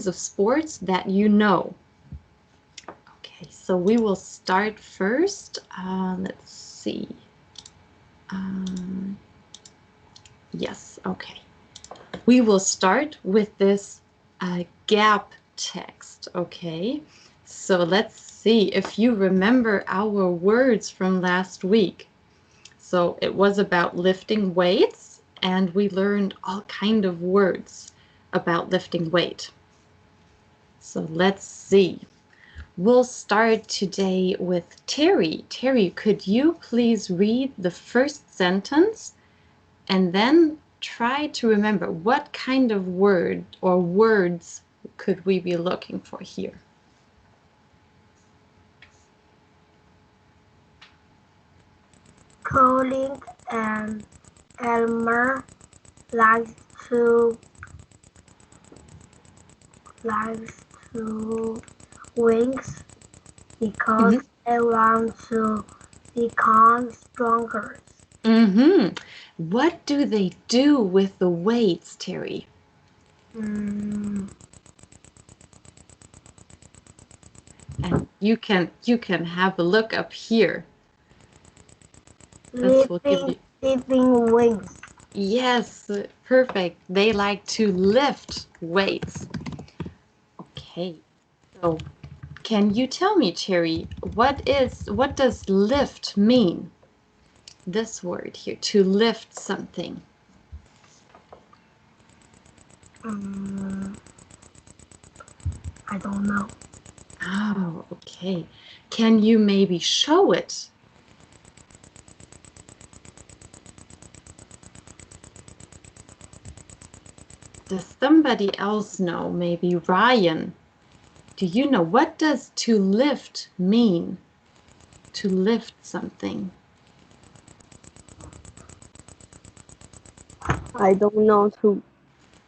of sports that you know. Okay, so we will start first. Let's see. Yes, okay. We will start with this gap text, okay? So let's see if you remember our words from last week. So it was about lifting weights, and we learned all kind of words about lifting weight. So let's see. We'll start today with Terry. Terry, could you please read the first sentence and then try to remember what kind of word or words could we be looking for here? Colleagues and Elmer likes to wings because they want to become stronger. What do they do with the weights, Terry? Mm, And you can have a look up here. lifting wings. Yes, perfect. They like to lift weights. Okay, so can you tell me, Terry, what does lift mean? This word here, to lift something. I don't know. Oh, okay. Can you maybe show it? Does somebody else know? Maybe Ryan. Do you know what does to lift mean? To lift something. I don't know too.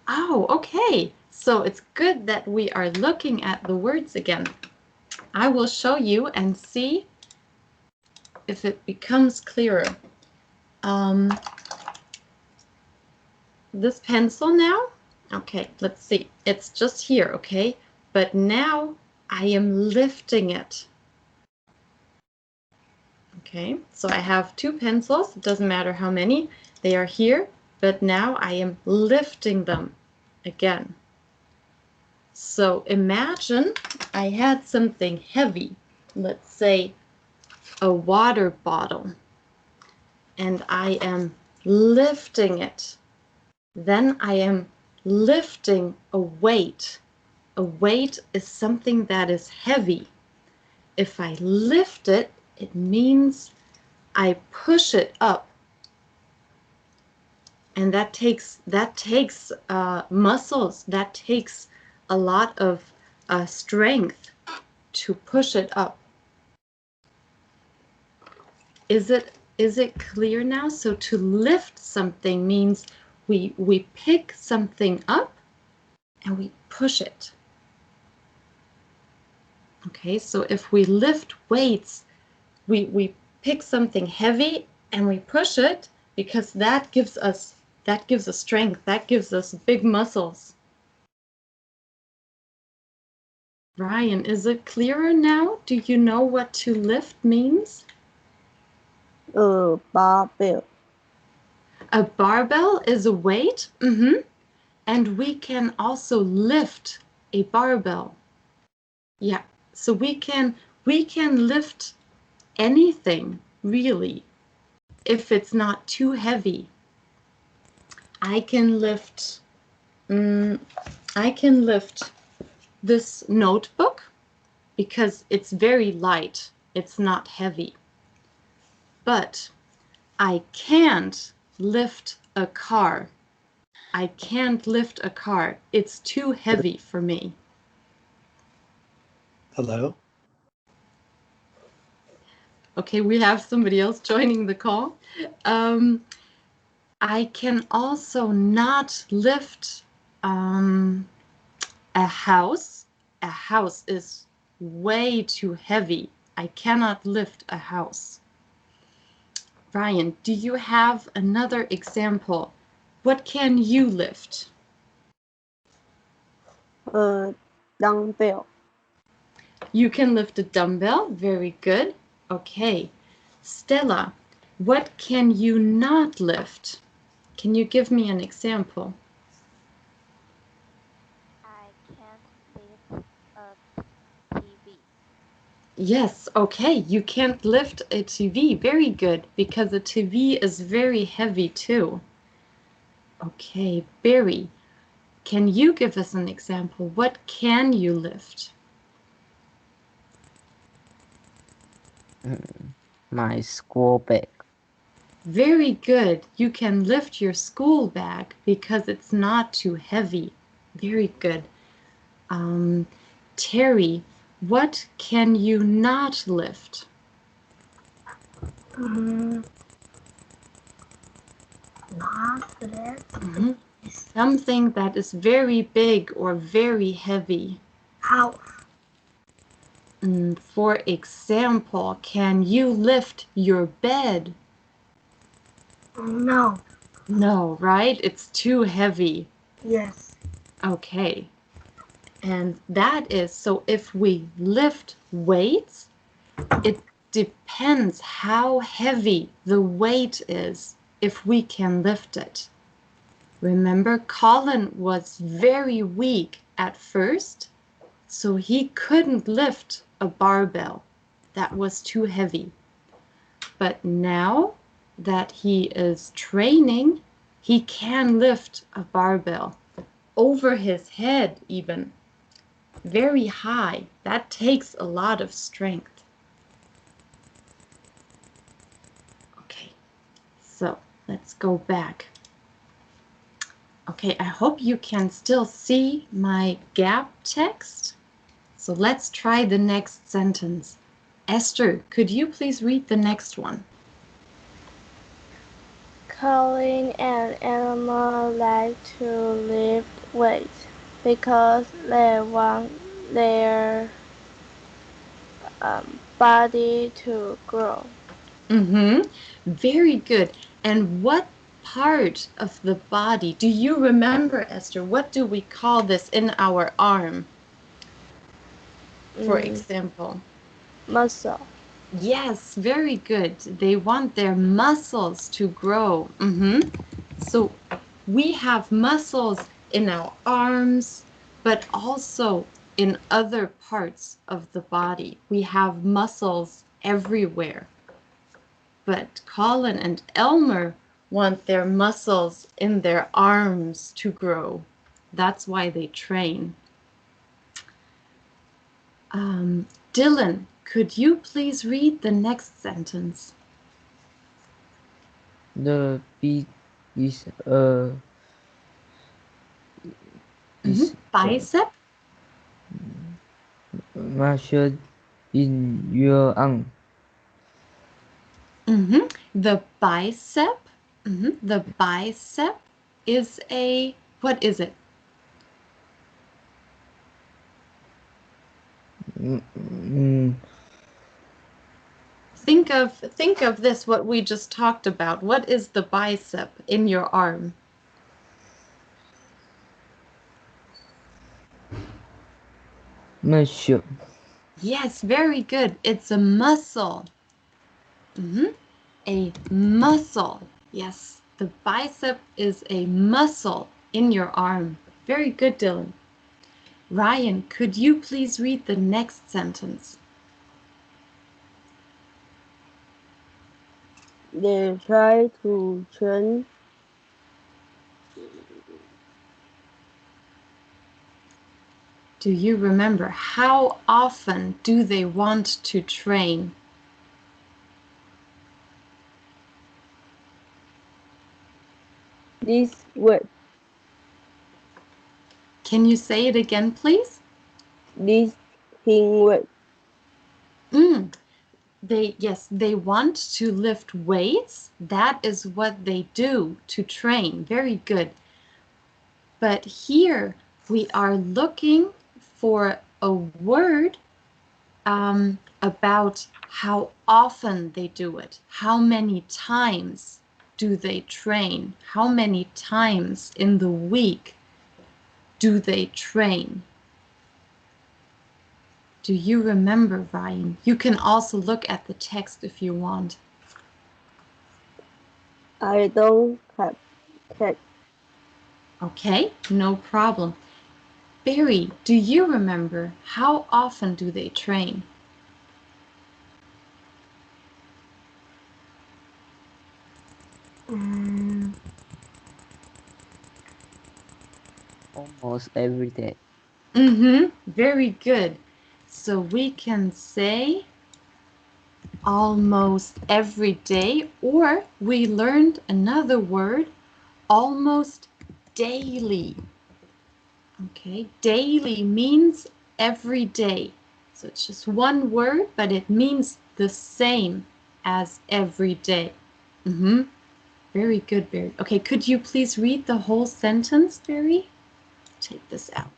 Oh, okay. So it's good that we are looking at the words again. I will show you and see if it becomes clearer. This pencil now, okay, let's see. It's just here, okay? But now I am lifting it. Okay, so I have two pencils. It doesn't matter how many. They are here, but now I am lifting them again. So imagine I had something heavy, let's say a water bottle, and I am lifting it. Then I am lifting a weight. A weight is something that is heavy. If I lift it, it means I push it up. And that takes muscles. That takes a lot of strength to push it up. Is it clear now? So to lift something means we pick something up and we push it. Okay, so if we lift weights, we pick something heavy and we push it because that gives us strength, that gives us big muscles. Ryan, is it clearer now? Do you know what to lift means? Barbell. A barbell is a weight, and we can also lift a barbell. Yeah, so we can lift anything really if it's not too heavy. I can lift this notebook because it's very light. It's not heavy. But I can't lift a car. I can't lift a car. It's too heavy for me. Hello? Okay, we have somebody else joining the call. I can also not lift a house. A house is way too heavy. I cannot lift a house. Ryan, do you have another example? What can you lift? A dumbbell. You can lift a dumbbell. Very good. Okay. Stella, what can you not lift? Can you give me an example? I can't lift a TV. Yes, okay. You can't lift a TV. Very good, because a TV is very heavy too. Okay, Barry, can you give us an example? What can you lift? My school bag. Very good. You can lift your school bag because it's not too heavy. Very good. Terry, what can you not lift? Mm, not lift. Something that is very big or very heavy. House. For example, can you lift your bed? No. No, right? It's too heavy. Yes. Okay. And that is, so if we lift weights, it depends how heavy the weight is if we can lift it. Remember, Colin was very weak at first, so he couldn't lift a barbell. That was too heavy. But now that he is training, he can lift a barbell over his head even. Very high. That takes a lot of strength. Okay, so let's go back. Okay, I hope you can still see my gap text. So let's try the next sentence. Esther, could you please read the next one? Calling an animal like to lift weights because they want their body to grow. Very good. And what part of the body, do you remember, Esther? What do we call this in our arm, for example? Muscle. Yes, very good. They want their muscles to grow. So we have muscles in our arms, but also in other parts of the body. We have muscles everywhere. But Colin and Elmer want their muscles in their arms to grow. That's why they train. Dylan, could you please read the next sentence? The beak is a Bicep? muscle in your arm. The bicep. The bicep is a, what is it? Think of this, what we just talked about. What is the bicep in your arm? Muscle. Yes, very good. It's a muscle. A muscle. Yes, the bicep is a muscle in your arm. Very good, Dylan. Ryan, could you please read the next sentence? They try to train. Do you remember how often do they want to train? This weight. Can you say it again, please? This thing weight. They want to lift weights. That is what they do to train. Very good. But here we are looking for a word about how often they do it. How many times do they train? How many times in the week do they train? Do you remember, Ryan? You can also look at the text if you want. I don't have cat. Okay, no problem. Barry, do you remember how often do they train? Mm, Almost every day. Very good. So we can say almost every day, or we learned another word, almost daily. Okay, daily means every day. So it's just one word, but it means the same as every day. Very good, Barry. Okay, could you please read the whole sentence, Barry? Take this out.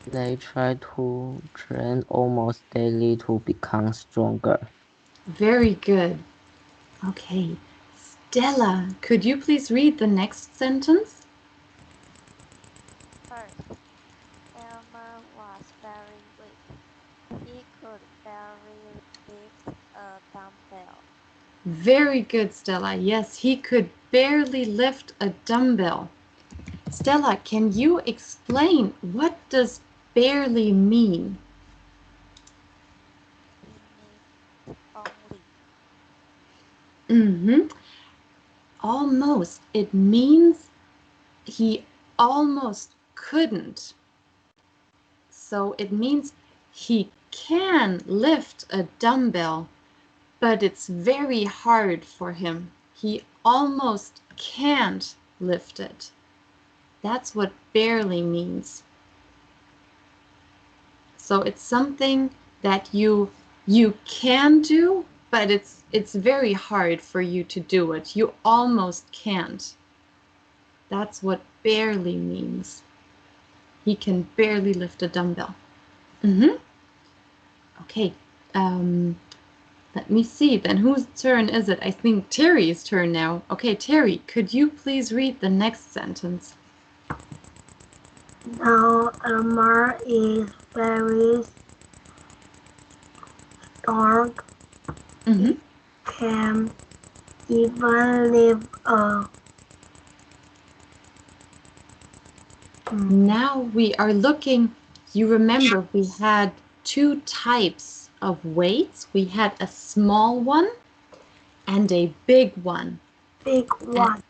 They try to train almost daily to become stronger. Very good. Okay. Stella, could you please read the next sentence? First, Elmer was very weak. He could barely lift a dumbbell. Very good, Stella. Yes, he could barely lift a dumbbell. Stella, can you explain what does barely mean? He needs only. Mm-hmm. Almost. It means he almost couldn't. So it means he can lift a dumbbell, but it's very hard for him. He almost can't lift it. That's what barely means. So it's something that you can do, but it's very hard for you to do it. You almost can't. That's what barely means. He can barely lift a dumbbell. Okay. Let me see. Then whose turn is it? I think Terry's turn now. Okay, Terry, could you please read the next sentence? now Elmer is very strong. He can even live a Now we are looking, you remember we had two types of weights. We had a small one and a big one. big one.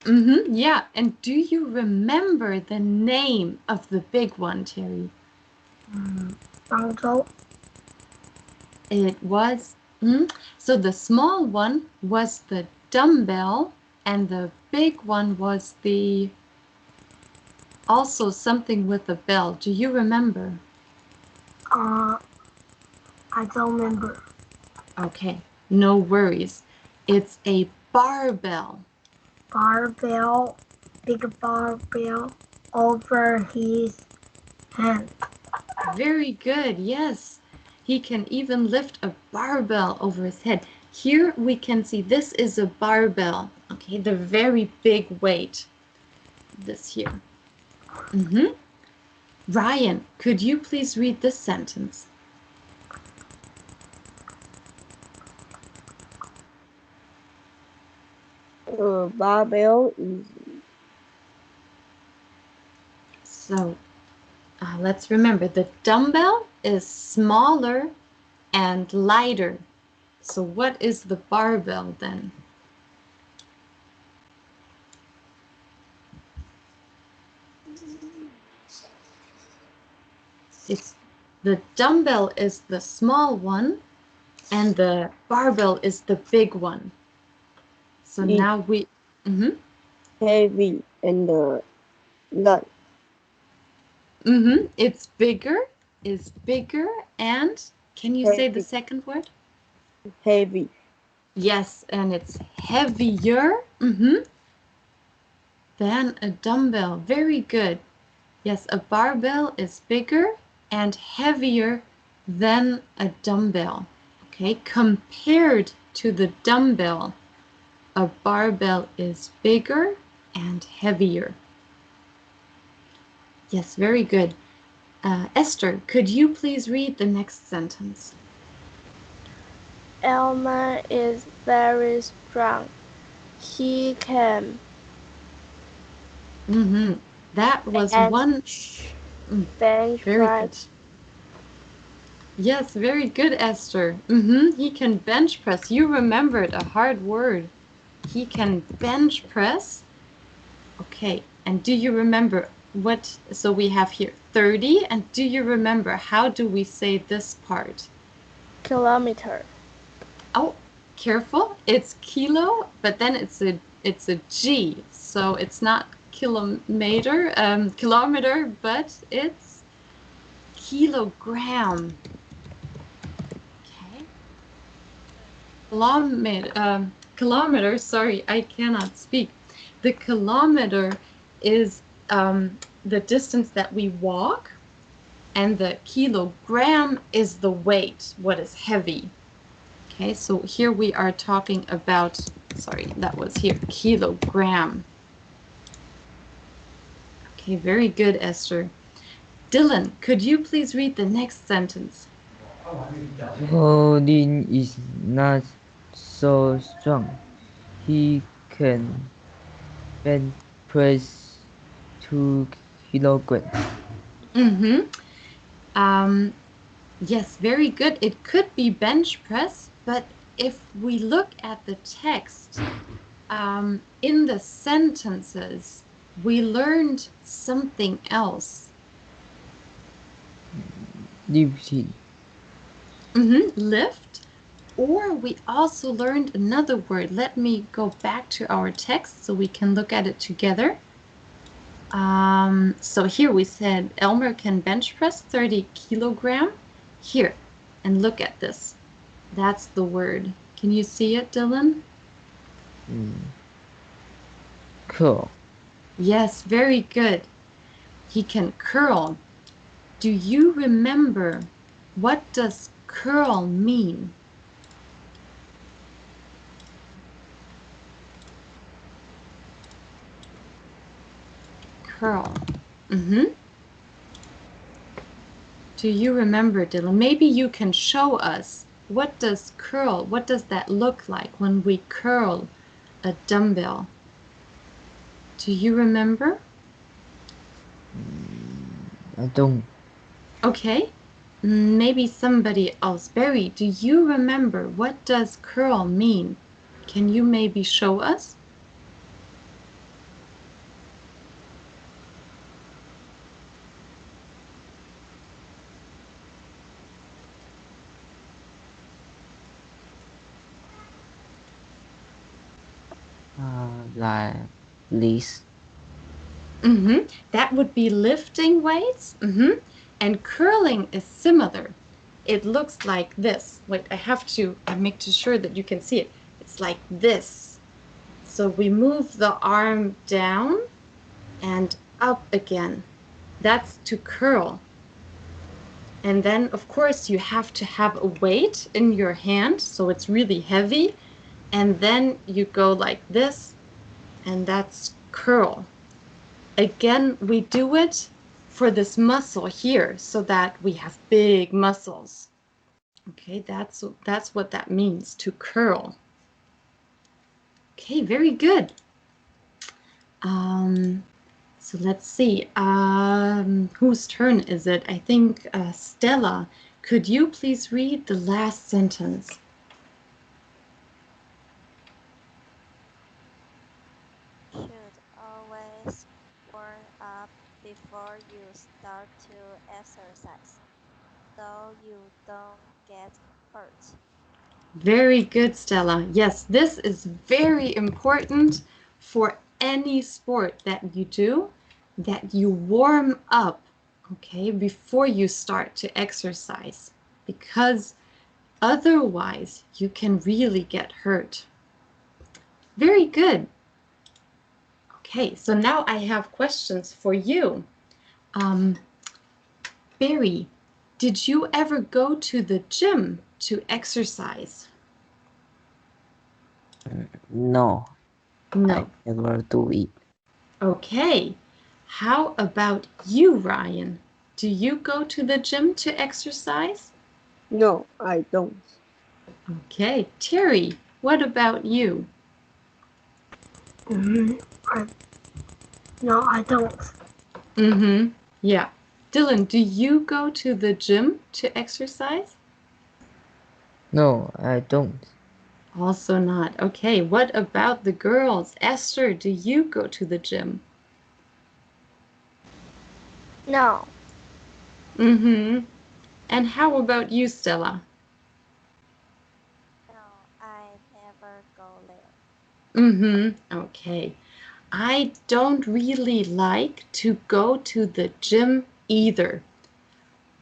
Yeah. And do you remember the name of the big one, Terry? Bangzhou. It was, so the small one was the dumbbell and the big one was the, also something with a bell. Do you remember? I don't remember. Okay, no worries. It's a barbell. Barbell, big barbell over his hand. Very good, yes. He can even lift a barbell over his head. Here we can see this is a barbell. Okay, the very big weight. This here. Ryan, could you please read this sentence? A barbell is So let's remember the dumbbell is smaller and lighter. So what is the barbell then? It's the dumbbell is the small one and the barbell is the big one. So now we heavy and light. It's bigger, is bigger, and can you say the Heavy. second word? Heavy. Yes, and it's heavier than a dumbbell. Very good. Yes, a barbell is bigger and heavier than a dumbbell. Okay, compared to the dumbbell, a barbell is bigger and heavier. Yes, very good. Esther, could you please read the next sentence? Elmer is very strong. He can That was one. bench Very press. good. Yes, very good, Esther. He can bench press. You remembered a hard word. He can bench press. Okay, and do you remember what? So we have here 30, and do you remember how do we say this part? Kilometer. Oh, careful. It's kilo, but then it's a G. So it's not kilometer, but it's kilogram. Okay. Kilometer, sorry, I cannot speak. The kilometer is the distance that we walk, and the kilogram is the weight, what is heavy. Okay, so here we are talking about, sorry, that was here, kilogram. Okay, very good, Esther. Dylan, could you please read the next sentence? Holding is not so strong. He can bench press 2 kilograms. Yes, very good. It could be bench press, but if we look at the text, in the sentences, we learned something else. Lifting. Lift, or we also learned another word. Let me go back to our text so we can look at it together. So here we said Elmer can bench press 30 kilogram. Here, and look at this. That's the word. Can you see it, Dylan? Curl. Yes, very good. He can curl. Do you remember what does curl mean? Curl. Do you remember, Dylan? Maybe you can show us what does curl, what does that look like when we curl a dumbbell? Do you remember? I don't. Okay. Maybe somebody else. Barry, do you remember what does curl mean? Can you maybe show us? Like this. That would be lifting weights. And curling is similar. It looks like this. Wait, I have to make sure that you can see it. It's like this. So we move the arm down and up again. That's to curl. And then, of course, you have to have a weight in your hand, so it's really heavy. And then you go like this, and that's curl. Again, we do it for this muscle here so that we have big muscles. Okay, that's what that means, to curl. Okay, very good. So let's see. Whose turn is it? I think Stella. Could you please read the last sentence? Should always warm up before you start to exercise, so you don't get hurt. Very good, Stella. Yes, this is very important for any sport that you do, that you warm up, okay, before you start to exercise, because otherwise you can really get hurt. Very good. Okay, so now I have questions for you. Barry, did you ever go to the gym to exercise? No. No. I never do it. Okay. How about you, Ryan? Do you go to the gym to exercise? No, I don't. Okay. Terry, what about you? Mm-hmm. No, I don't. Mm-hmm. Yeah. Dylan, do you go to the gym to exercise? No, I don't. Also not. Okay. What about the girls? Esther, do you go to the gym? No, Mm-hmm. And how about you, Stella? No, I never go there. Mm-hmm. Okay. I don't really like to go to the gym either.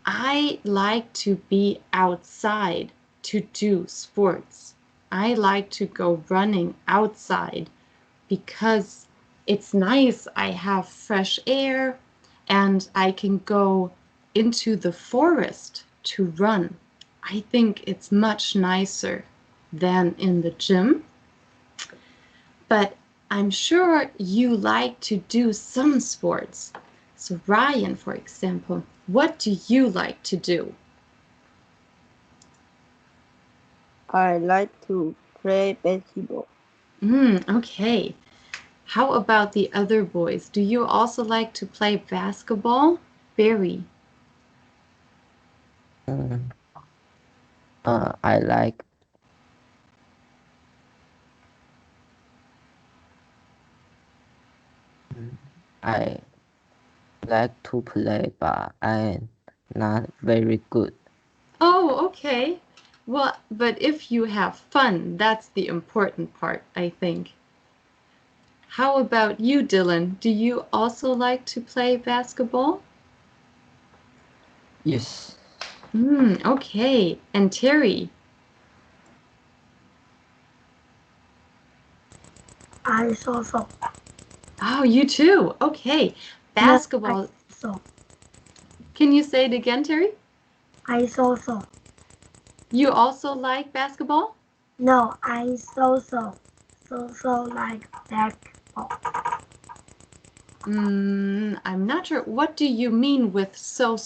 I like to be outside to do sports. I like to go running outside because it's nice. I have fresh air and I can go into the forest to run. I think it's much nicer than in the gym. But I'm sure you like to do some sports. So, Ryan, for example, what do you like to do? I like to play basketball. Okay. How about the other boys? Do you also like to play basketball? Barry. Mm, I like I like to play, but I'm not very good. Oh, okay. Well, but if you have fun, that's the important part, I think. How about you, Dylan? Do you also like to play basketball? Yes. Okay. And Terry? I saw so. Oh, you too. Okay. No, I Basketball. saw. Can you say it again, Terry? I saw so. You also like basketball? No, I saw so. So like basketball. I'm not sure. What do you mean with so?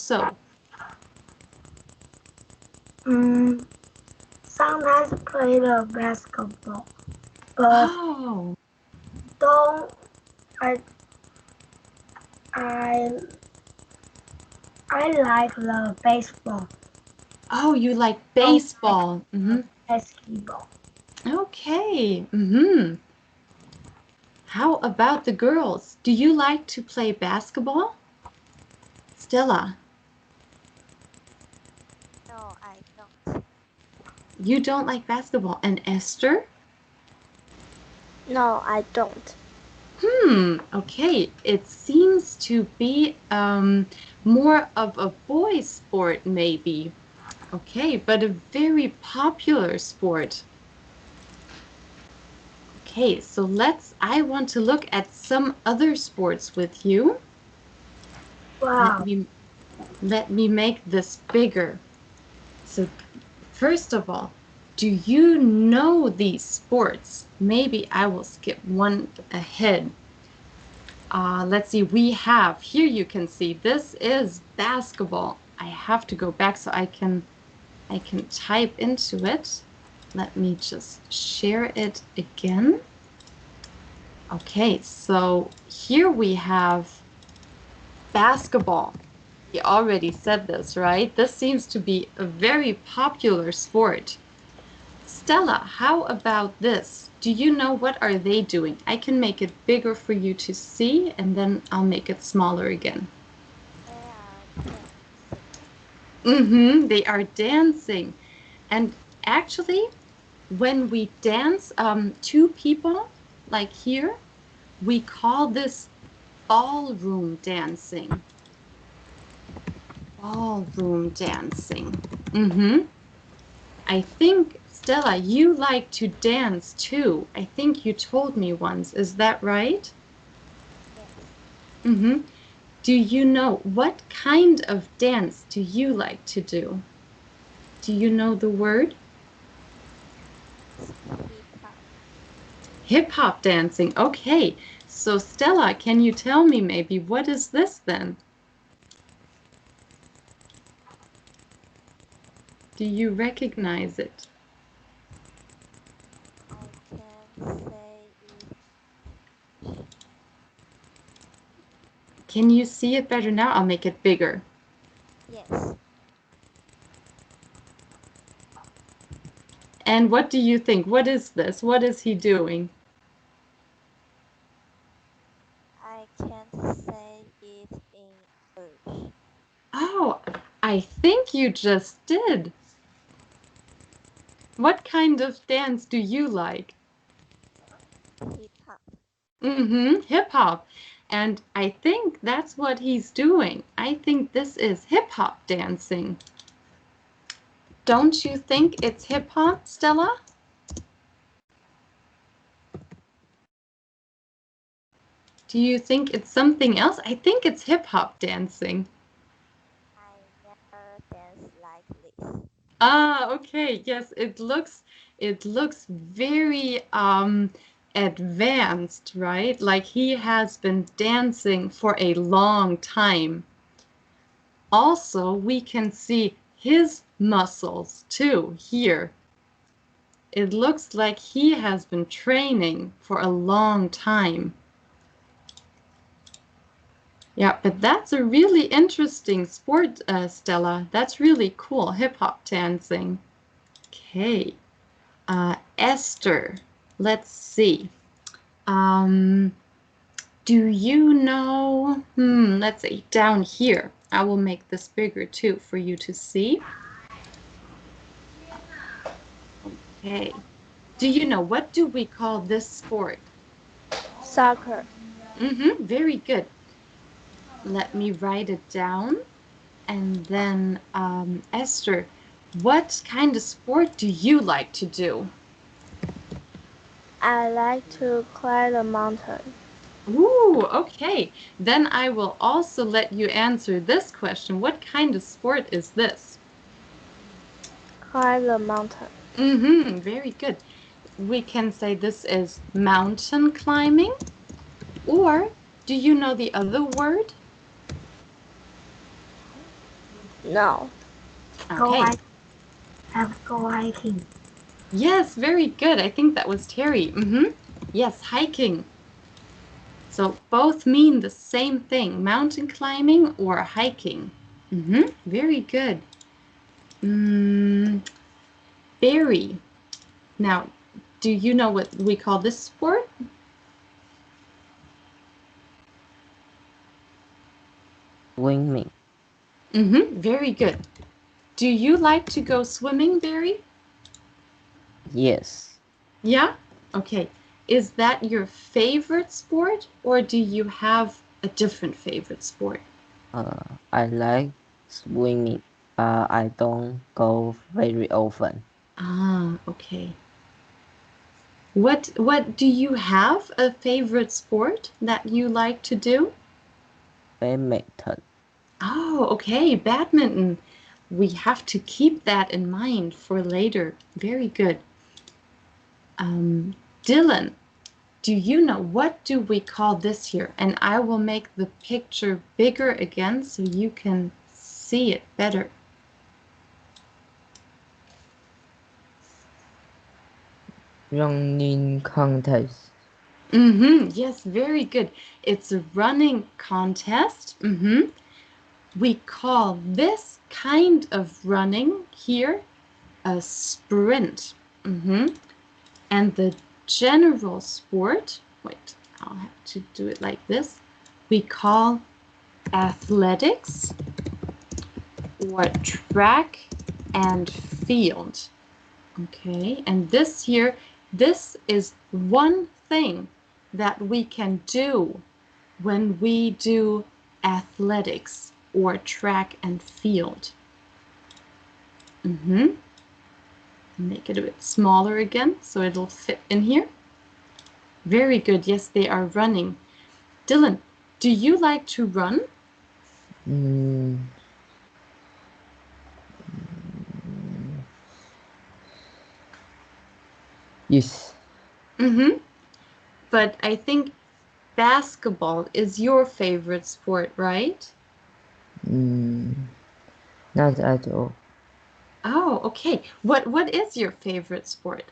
Mm, sometimes play the basketball, but Oh, don't I I I like the baseball, oh, you like don't like baseball. the basketball. Okay. How about the girls? Do you like to play basketball? Stella, No, I don't. you don't like basketball. And Esther? no, I don't. Okay. It seems to be more of a boys' sport, maybe. Okay, but a very popular sport. Okay, so I want to look at some other sports with you. Let Wow. me let me make this bigger. So first of all, do you know these sports? Maybe I will skip one ahead. Let's see, here you can see this is basketball. I have to go back so I can type into it. Let me just share it again. Okay, so here we have basketball. We already said this, right? This seems to be a very popular sport. Stella, how about this? Do you know what are they doing? I can make it bigger for you to see and then I'll make it smaller again. They are dancing. They are dancing. And actually, when we dance, two people, like here, we call this ballroom dancing. Ballroom dancing. I think, Stella, you like to dance too. I think you told me once. Is that right? Yes. Mm-hmm. Do you know what kind of dance do you like to do? Do you know the word? It's hip hop. Hip hop dancing. Okay. So Stella, can you tell me maybe what is this then? Do you recognize it? I can say it. Can you see it better now? I'll make it bigger. Yes. And what do you think? What is this? What is he doing? I can't say it in English. Oh, I think you just did. What kind of dance do you like? Hip hop. Hip hop. And I think that's what he's doing. I think this is hip hop dancing. Don't you think it's hip hop, Stella? Do you think it's something else? I think it's hip hop dancing. I never dance like this. Ah, okay. Yes, it looks very advanced, right? Like he has been dancing for a long time. Also, we can see his muscles too here. It looks like he has been training for a long time. Yeah, but that's a really interesting sport, Stella. That's really cool, hip hop dancing. Okay. Esther, let's see. Um, do you know? Let's see, down here. I will make this bigger too for you to see. Okay. Do you know what do we call this sport? Soccer. Very good. Let me write it down. And then, Esther, what kind of sport do you like to do? I like to climb the mountain. Ooh, okay. Then I will also let you answer this question. What kind of sport is this? Climb the mountain. Very good. We can say this is mountain climbing, or do you know the other word? No. Go Okay. hiking. Let's go hiking. Yes, very good. I think that was Terry. Yes, hiking. So both mean the same thing, mountain climbing or hiking. Very good. Barry. Now, do you know what we call this sport? Swimming. Very good. Do you like to go swimming, Barry? Yes. Yeah? Okay. Is that your favorite sport or do you have a different favorite sport? I like swimming, but I don't go very often. Ah, okay. What do you have a favorite sport that you like to do? Badminton. Oh, okay, badminton. We have to keep that in mind for later. Very good. Dylan, do you know what do we call this here? And I will make the picture bigger again so you can see it better. Running contest. Yes, very good. It's a running contest. We call this kind of running here a sprint. And the general sport, wait, I'll have to do it like this, we call athletics or track and field. Okay, and this here, this is one thing that we can do when we do athletics or track and field. Make it a bit smaller again so it'll fit in here. Very good. Yes, they are running. Dylan, do you like to run? Mm, yes. But I think basketball is your favorite sport, right? Not at all. Oh, okay. What is your favorite sport?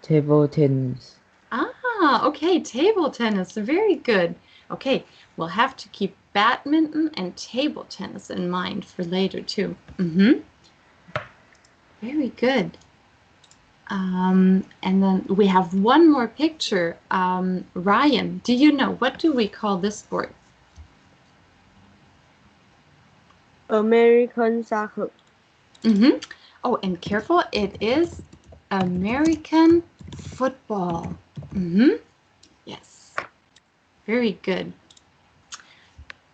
Table tennis. Ah, okay, table tennis. Very good. Okay, we'll have to keep badminton and table tennis in mind for later too. Very good. And then we have one more picture. Ryan, do you know, what do we call this sport? American soccer. Oh, and careful, it is American football. Yes, very good.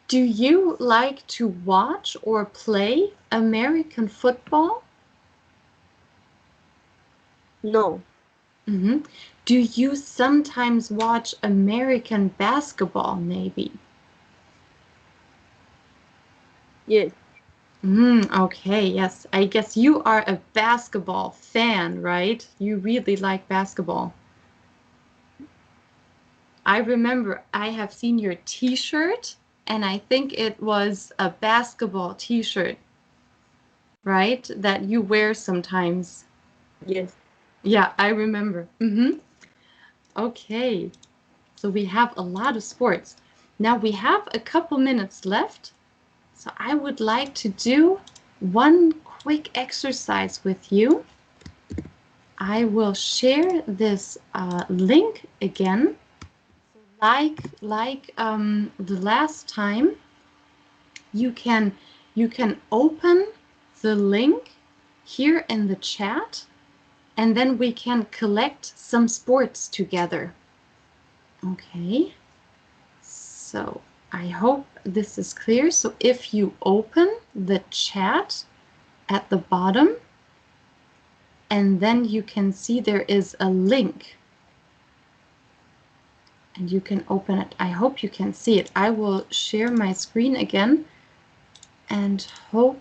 Do you like to watch or play American football? No. Do you sometimes watch American basketball, maybe? Yes. Okay, yes. I guess you are a basketball fan, right? You really like basketball. I remember I have seen your t-shirt, and I think it was a basketball t-shirt, right? That you wear sometimes. Yes. Yeah, I remember. Okay, so we have a lot of sports. Now we have a couple minutes left, so I would like to do one quick exercise with you. I will share this link again. So like the last time, you can open the link here in the chat, and then we can collect some sports together. Okay, so I hope this is clear. So if you open the chat at the bottom, and then you can see there is a link, and you can open it. I hope you can see it. I will share my screen again and hope.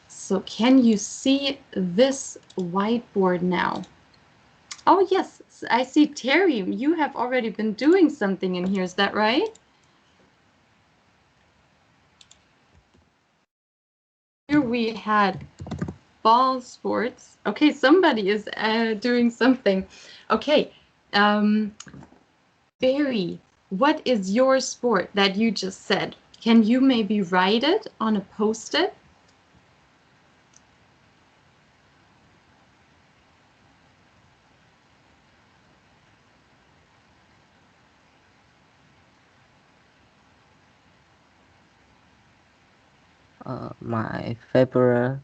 So can you see this whiteboard now? Oh yes, I see Terry, you have already been doing something in here, is that right? Here we had ball sports. Okay, somebody is doing something. Okay, Barry, what is your sport that you just said? Can you maybe write it on a post-it? My favorite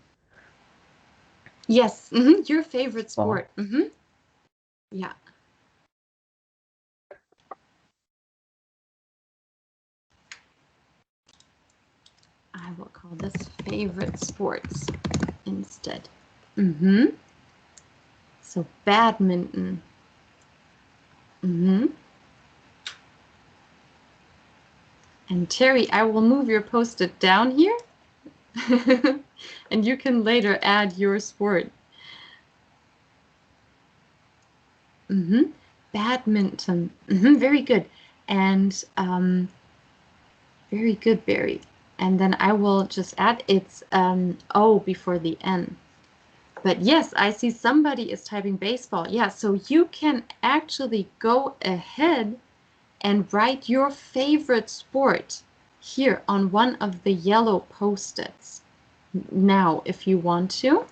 Yes, your favorite sport. sport. Yeah. I will call this favorite sports instead. So badminton. And Terry, I will move your post-it down here. And you can later add your sport. Badminton. Very good. And very good, Barry. And then I will just add it's O before the N. But yes, I see somebody is typing baseball. Yeah, so you can actually go ahead and write your favorite sport here on one of the yellow post-its now if you want to.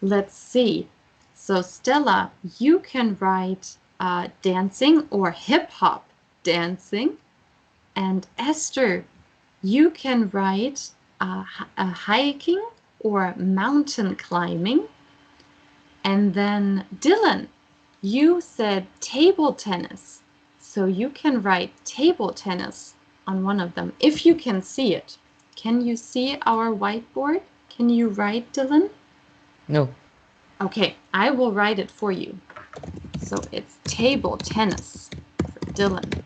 Let's see. So Stella, you can write dancing or hip-hop dancing. And Esther, you can write hiking or mountain climbing. And then Dylan, you said table tennis. So you can write table tennis on one of them, if you can see it. Can you see our whiteboard? Can you write, Dylan? No. Okay, I will write it for you. So it's table tennis for Dylan.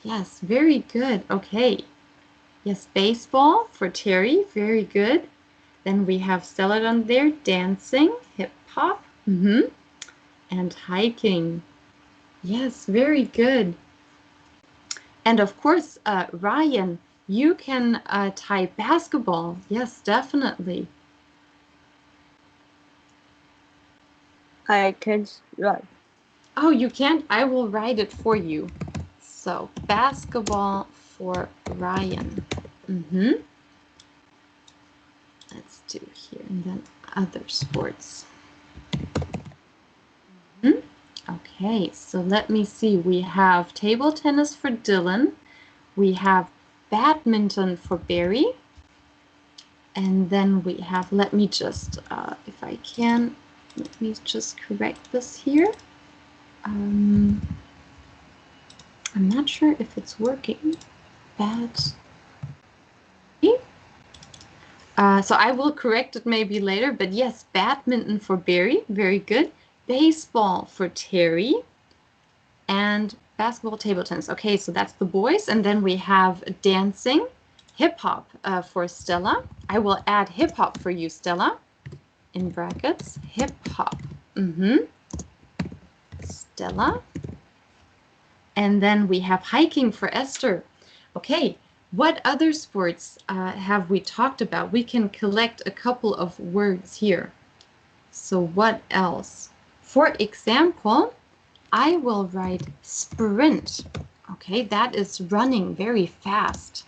Yes, very good. Okay. Yes, baseball for Terry. Very good. Then we have Stella on there, dancing, hip hop. And hiking. Yes, very good. And of course, Ryan, you can tie basketball. Yes, definitely. I can't write. Oh, you can't? I will write it for you. So, basketball for Ryan. Let's do here. And then other sports. Okay, so let me see. We have table tennis for Dylan. We have badminton for Barry. And then we have, let me just, if I can, let me just correct this here. I'm not sure if it's working. So I will correct it maybe later, but yes, badminton for Barry, very good. Baseball for Terry, and basketball, table tennis. Okay, so that's the boys, and then we have dancing, hip hop for Stella. I will add hip hop for you, Stella, in brackets. Hip hop. Stella. And then we have hiking for Esther. Okay, what other sports have we talked about? We can collect a couple of words here. So what else? For example, I will write sprint. Okay, that is running very fast.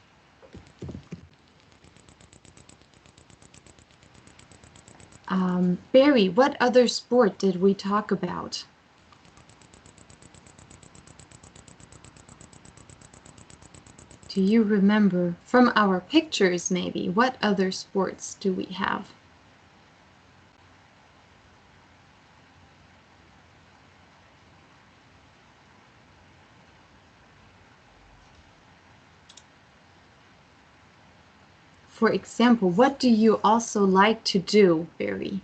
Barry, what other sport did we talk about? Do you remember from our pictures maybe? What other sports do we have? For example, what do you also like to do, Barry?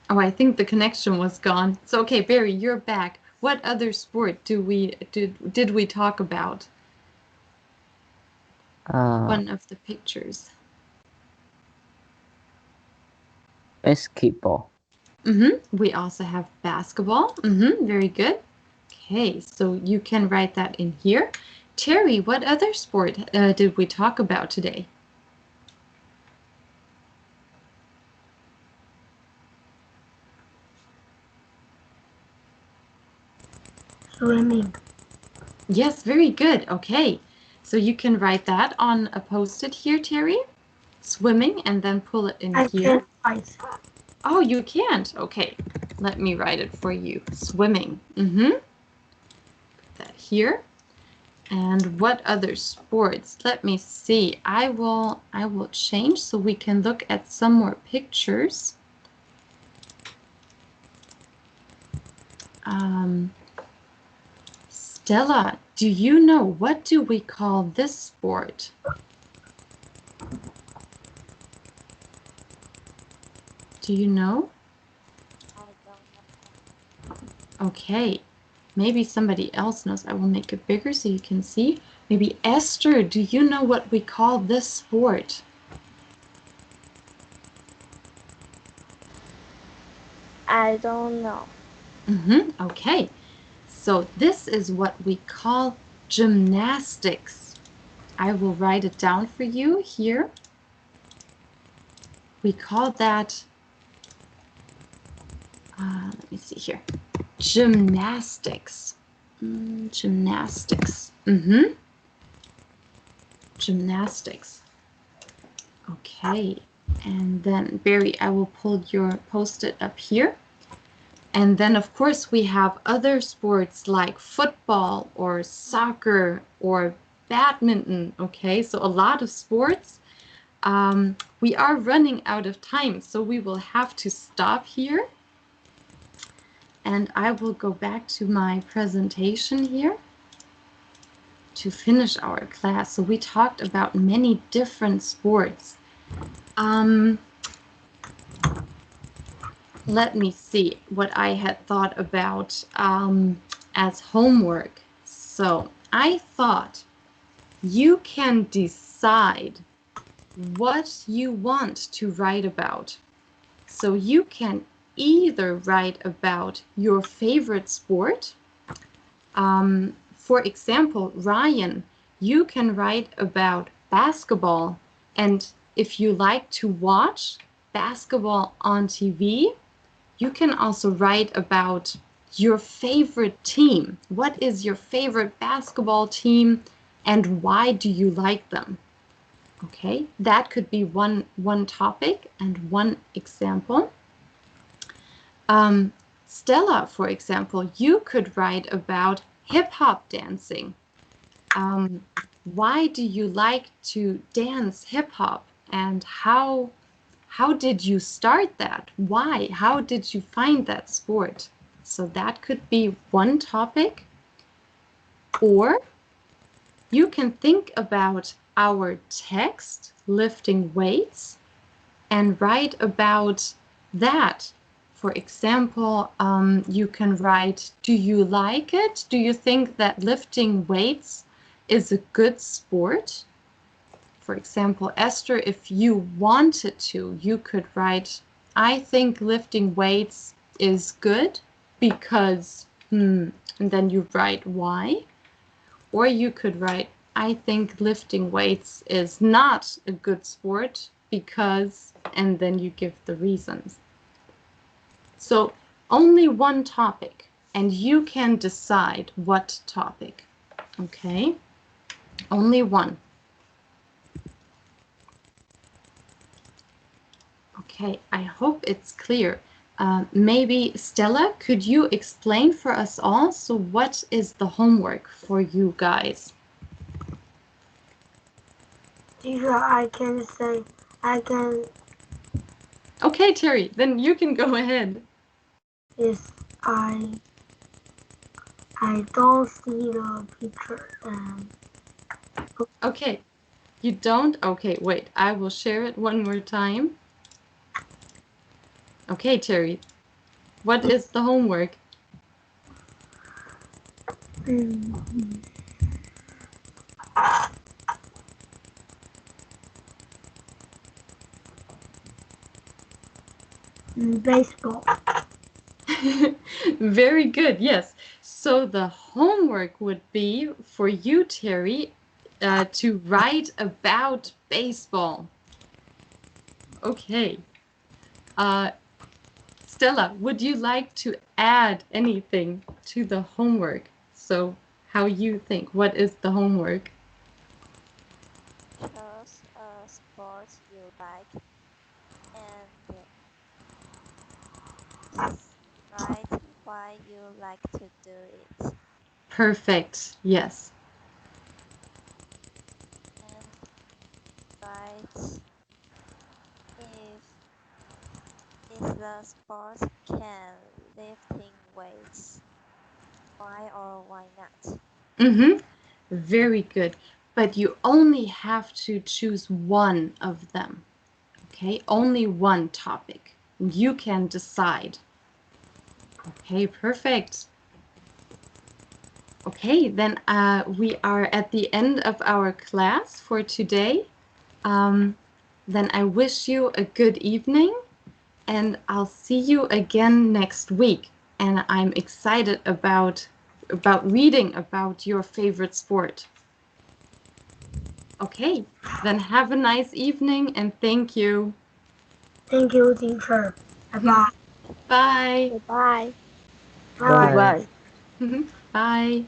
Oh, I think the connection was gone. So, okay, Barry, you're back. What other sport did we talk about? One of the pictures. Basketball. We also have basketball. Very good. Okay, so you can write that in here. Terry, what other sport did we talk about today? Swimming. Yes, very good. Okay, so you can write that on a post-it here, Terry. Swimming, and then pull it in I here. can't write. Oh, you can't? Okay, let me write it for you. Swimming. Put that here. And what other sports? Let me see. I will change so we can look at some more pictures. Stella, do you know, what do we call this sport? Do you know? I don't know. Okay, maybe somebody else knows. I will make it bigger so you can see. Maybe Esther, do you know what we call this sport? I don't know. Okay, so this is what we call gymnastics. I will write it down for you here. We call that, let me see here, gymnastics. Gymnastics. Gymnastics. Okay, and then Barry, I will pull your post-it up here. And then, of course, we have other sports like football or soccer or badminton. Okay, so a lot of sports. We are running out of time, so we will have to stop here. And I will go back to my presentation here to finish our class. So we talked about many different sports. Let me see what I had thought about as homework. So I thought you can decide what you want to write about. So you can either write about your favorite sport. For example, Ryan, you can write about basketball. And if you like to watch basketball on TV, you can also write about your favorite team. What is your favorite basketball team and why do you like them? Okay, that could be one topic and one example. Stella, for example, you could write about hip-hop dancing. Why do you like to dance hip-hop and how did you start that? Why? How did you find that sport? So that could be one topic. Or you can think about our text, lifting weights, and write about that. For example, you can write, do you like it? Do you think that lifting weights is a good sport? For example, Esther, if you wanted to, you could write, I think lifting weights is good because, and then you write why. Or you could write, I think lifting weights is not a good sport because, and then you give the reasons. So only one topic, and you can decide what topic. Okay? Only one. Okay, I hope it's clear. Maybe Stella, could you explain for us all? So what is the homework for you guys? Teacher, I can. Okay, Terry, then you can go ahead. Yes, I don't see the picture. Okay, you don't? Okay, wait, I will share it one more time. Okay, Terry, what is the homework? Baseball. Very good, yes. So the homework would be for you, Terry, to write about baseball. Okay. Stella, would you like to add anything to the homework? So how you think, what is the homework? Choose a sport you like and write why you like to do it. Perfect, yes. And write if the sport can lifting weights. Why or why not? Mm-hmm. Very good. But you only have to choose one of them. Okay, only one topic. You can decide. Okay, perfect. Okay, then we are at the end of our class for today. Then I wish you a good evening and I'll see you again next week. And I'm excited about reading about your favorite sport. Okay, then have a nice evening and thank you. Thank you, teacher. Bye-bye. Bye. Goodbye. Bye-bye. Bye. Bye.